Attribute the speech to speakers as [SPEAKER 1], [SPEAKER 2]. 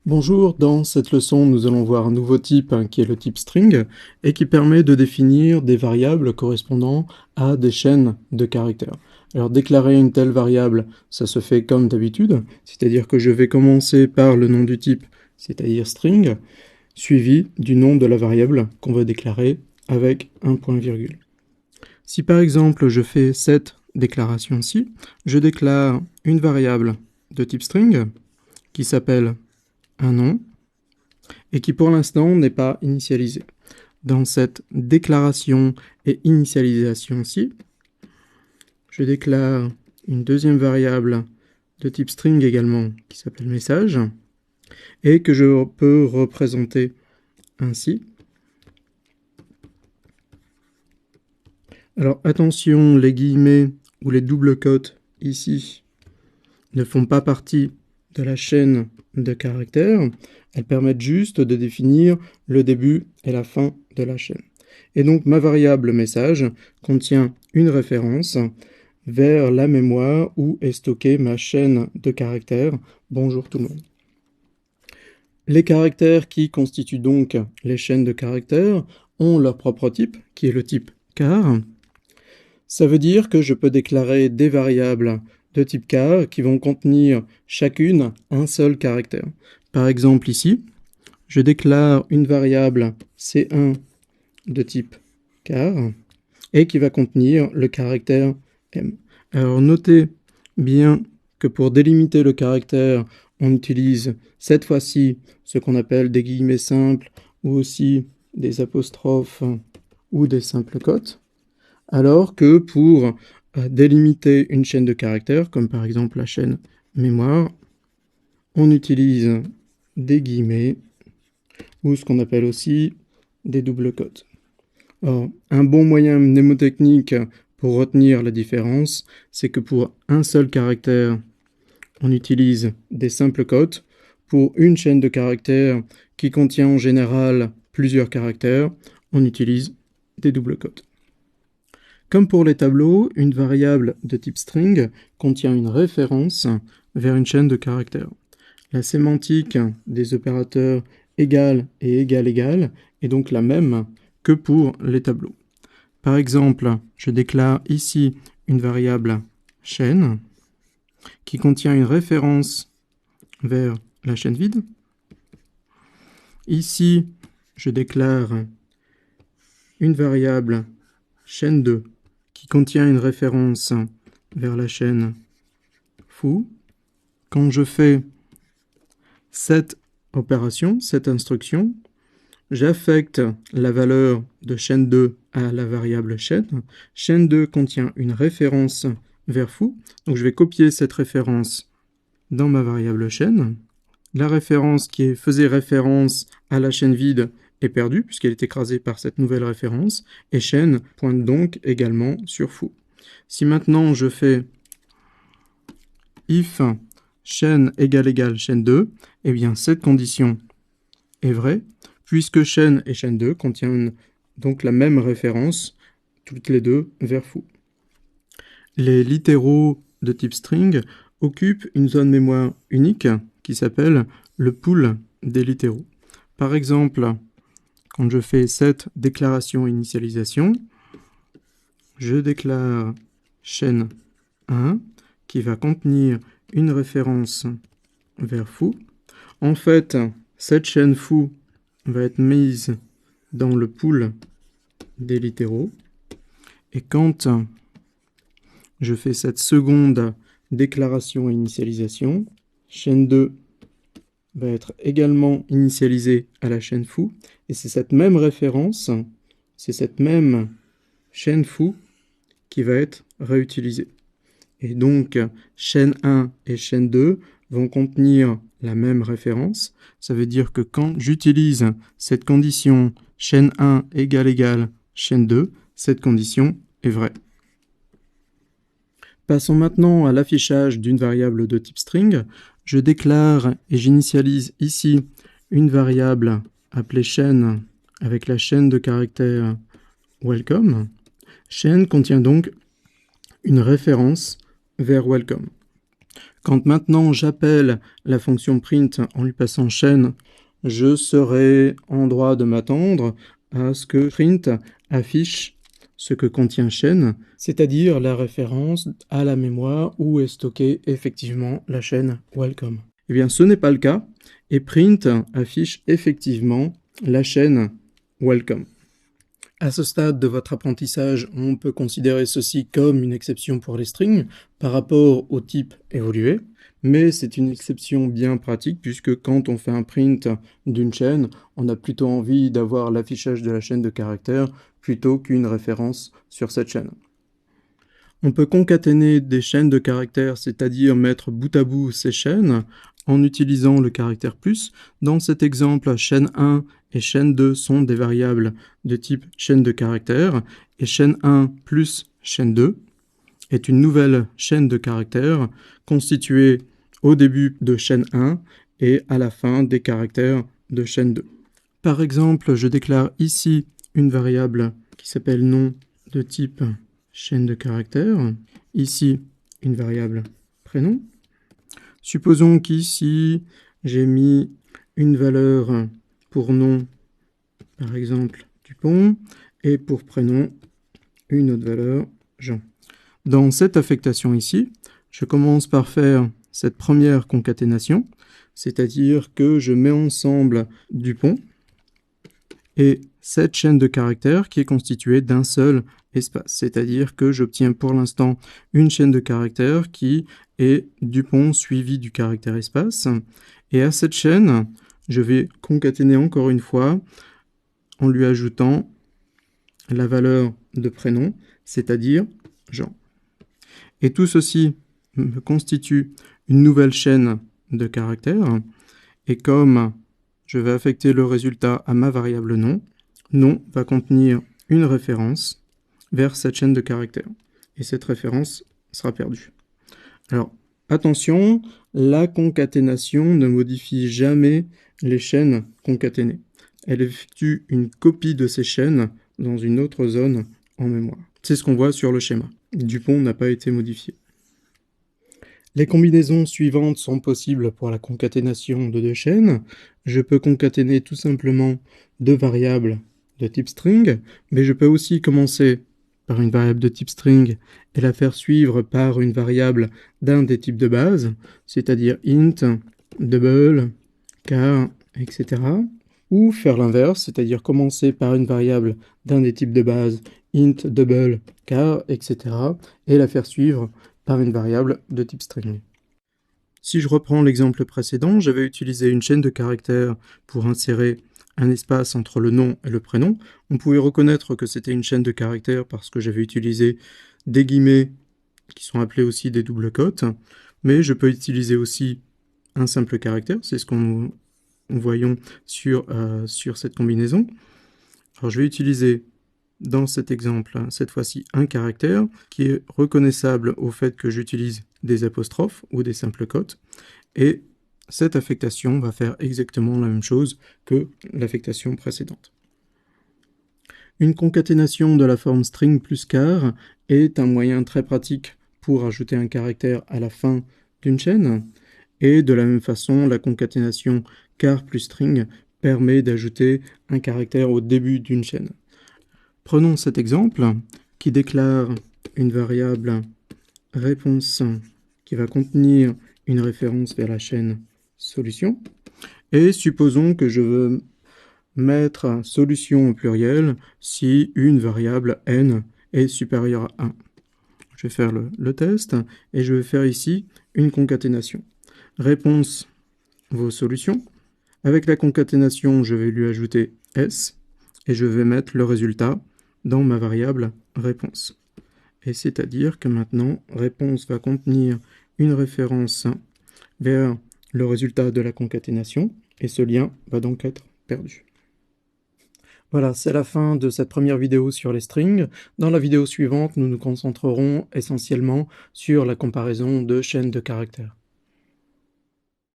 [SPEAKER 1] Bonjour, dans cette leçon, nous allons voir un nouveau type qui est le type string et qui permet de définir des variables correspondant à des chaînes de caractères. Alors déclarer une telle variable, ça se fait comme d'habitude, c'est-à-dire que je vais commencer par le nom du type, c'est-à-dire string, suivi du nom de la variable qu'on va déclarer avec un point-virgule. Si par exemple je fais cette déclaration-ci, je déclare une variable de type string qui s'appelle un nom et qui pour l'instant n'est pas initialisé. Dans cette déclaration et initialisation-ci, je déclare une deuxième variable de type string également qui s'appelle message et que je peux représenter ainsi. Alors attention, les guillemets ou les doubles cotes ici ne font pas partie de la chaîne de caractères, elles permettent juste de définir le début et la fin de la chaîne. Et donc ma variable message contient une référence vers la mémoire où est stockée ma chaîne de caractères. Bonjour tout le monde. Les caractères qui constituent donc les chaînes de caractères ont leur propre type, qui est le type char. Ça veut dire que je peux déclarer des variables de type char qui vont contenir chacune un seul caractère. Par exemple ici, je déclare une variable C1 de type char et qui va contenir le caractère M. Alors notez bien que pour délimiter le caractère, on utilise cette fois-ci ce qu'on appelle des guillemets simples ou aussi des apostrophes ou des simples cotes, alors que pour délimiter une chaîne de caractères, comme par exemple la chaîne mémoire, on utilise des guillemets ou ce qu'on appelle aussi des doubles cotes. Or, un bon moyen mnémotechnique pour retenir la différence, c'est que pour un seul caractère, on utilise des simples cotes. Pour une chaîne de caractères qui contient en général plusieurs caractères, on utilise des doubles cotes. Comme pour les tableaux, une variable de type string contient une référence vers une chaîne de caractères. La sémantique des opérateurs égal et égal est donc la même que pour les tableaux. Par exemple, je déclare ici une variable chaîne qui contient une référence vers la chaîne vide. Ici, je déclare une variable chaîne 2 qui contient une référence vers la chaîne foo. Quand je fais cette opération, cette instruction, j'affecte la valeur de chaîne 2 à la variable chaîne. Chaîne 2 contient une référence vers foo, donc je vais copier cette référence dans ma variable chaîne. La référence qui faisait référence à la chaîne vide est perdue puisqu'elle est écrasée par cette nouvelle référence, et chaîne pointe donc également sur foo. Si maintenant je fais if chaîne égale chaîne 2, eh bien cette condition est vraie, puisque chaîne et chaîne 2 contiennent donc la même référence, toutes les deux vers foo. Les littéraux de type string occupent une zone mémoire unique qui s'appelle le pool des littéraux. Par exemple, quand je fais cette déclaration initialisation, je déclare chaîne 1 qui va contenir une référence vers foo. En fait, cette chaîne foo va être mise dans le pool des littéraux. Et quand je fais cette seconde déclaration et initialisation, chaîne 2 va être également initialisée à la chaîne foo. Et c'est cette même référence, c'est cette même chaîne foo qui va être réutilisée. Et donc, chaîne 1 et chaîne 2 vont contenir la même référence. Ça veut dire que quand j'utilise cette condition chaîne 1 égale chaîne 2, cette condition est vraie. Passons maintenant à l'affichage d'une variable de type string. Je déclare et j'initialise ici une variable appelée chaîne avec la chaîne de caractères welcome. Chaîne contient donc une référence vers welcome. Quand maintenant j'appelle la fonction print en lui passant chaîne, je serai en droit de m'attendre à ce que print affiche ce que contient chaîne, c'est-à-dire la référence à la mémoire où est stockée effectivement la chaîne welcome. Eh bien, ce n'est pas le cas, et print affiche effectivement la chaîne welcome. À ce stade de votre apprentissage, on peut considérer ceci comme une exception pour les strings par rapport au type évolué, mais c'est une exception bien pratique puisque quand on fait un print d'une chaîne, on a plutôt envie d'avoir l'affichage de la chaîne de caractères plutôt qu'une référence sur cette chaîne. On peut concaténer des chaînes de caractères, c'est-à-dire mettre bout à bout ces chaînes en utilisant le caractère plus. Dans cet exemple, chaîne 1 et chaîne 2 sont des variables de type chaîne de caractères, et chaîne 1 plus chaîne 2 est une nouvelle chaîne de caractères constituée au début de chaîne 1 et à la fin des caractères de chaîne 2. Par exemple, je déclare ici une variable qui s'appelle nom de type chaîne de caractères, ici une variable prénom. Supposons qu'ici j'ai mis une valeur pour nom, par exemple Dupont, et pour prénom une autre valeur Jean. Dans cette affectation ici, je commence par faire cette première concaténation, c'est-à-dire que je mets ensemble Dupont et cette chaîne de caractères qui est constituée d'un seul espace, c'est-à-dire que j'obtiens pour l'instant une chaîne de caractères qui est Dupont suivi du caractère espace, et à cette chaîne, je vais concaténer encore une fois en lui ajoutant la valeur de prénom, c'est-à-dire Jean. Et tout ceci me constitue une nouvelle chaîne de caractères, et comme je vais affecter le résultat à ma variable nom, nom va contenir une référence vers cette chaîne de caractères. Et cette référence sera perdue. Alors, attention, la concaténation ne modifie jamais les chaînes concaténées. Elle effectue une copie de ces chaînes dans une autre zone en mémoire. C'est ce qu'on voit sur le schéma. Dupont n'a pas été modifié. Les combinaisons suivantes sont possibles pour la concaténation de deux chaînes. Je peux concaténer tout simplement deux variables de type string, mais je peux aussi commencer par une variable de type string et la faire suivre par une variable d'un des types de base, c'est-à-dire int, double, char, etc. Ou faire l'inverse, c'est-à-dire commencer par une variable d'un des types de base, int, double, char, etc. et la faire suivre par une variable de type string. Si je reprends l'exemple précédent, j'avais utilisé une chaîne de caractères pour insérer un espace entre le nom et le prénom. On pouvait reconnaître que c'était une chaîne de caractères parce que j'avais utilisé des guillemets qui sont appelés aussi des doubles cotes, mais je peux utiliser aussi un simple caractère, c'est ce qu'on voyons sur cette combinaison. Alors je vais utiliser dans cet exemple, cette fois-ci, un caractère qui est reconnaissable au fait que j'utilise des apostrophes ou des simples cotes, et cette affectation va faire exactement la même chose que l'affectation précédente. Une concaténation de la forme string plus char est un moyen très pratique pour ajouter un caractère à la fin d'une chaîne, et de la même façon, la concaténation char plus string permet d'ajouter un caractère au début d'une chaîne. Prenons cet exemple qui déclare une variable réponse qui va contenir une référence vers la chaîne solution. Et supposons que je veux mettre solution au pluriel si une variable n est supérieure à 1. Je vais faire le test et je vais faire ici une concaténation. Réponse vaut solution. Avec la concaténation, je vais lui ajouter s et je vais mettre le résultat dans ma variable réponse. Et c'est-à-dire que maintenant, réponse va contenir une référence vers le résultat de la concaténation, et ce lien va donc être perdu. Voilà, c'est la fin de cette première vidéo sur les strings. Dans la vidéo suivante, nous nous concentrerons essentiellement sur la comparaison de chaînes de caractères.